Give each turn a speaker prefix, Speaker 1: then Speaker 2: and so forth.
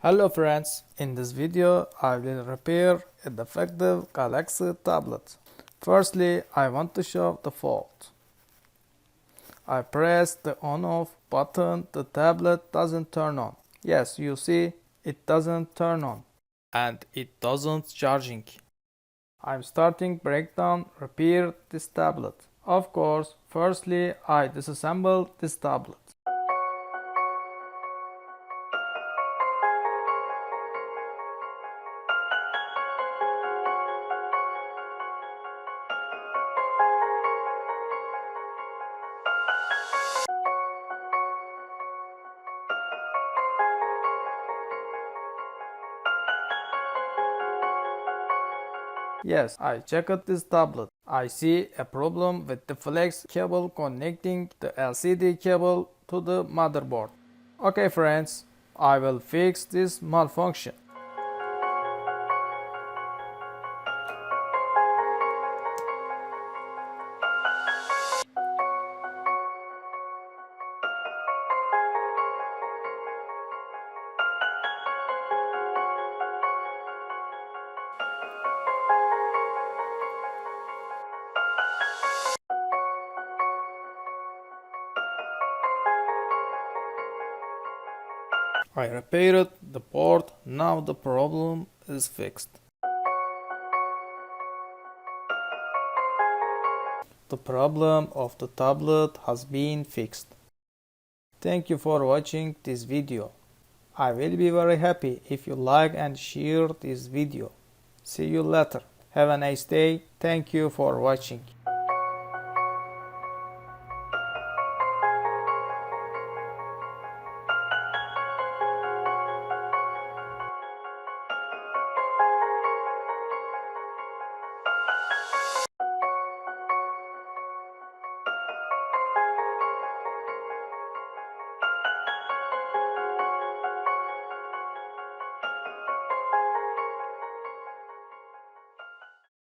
Speaker 1: Hello friends, in this video I will repair a defective Galaxy tablet. Firstly, I want to show the fault. I press the on-off button, the tablet doesn't turn on. Yes, you see, it doesn't turn on. And it doesn't charging. I'm starting breakdown, repair this tablet. Of course, firstly I disassemble this tablet. Yes, I checked this tablet. I see a problem with the flex cable connecting the LCD cable to the motherboard. Okay friends, I will fix this malfunction. I repaired the board, now the problem is fixed. The problem of the tablet has been fixed. Thank you for watching this video. I will be very happy if you like and share this video. See you later. Have a nice day. Thank you for watching.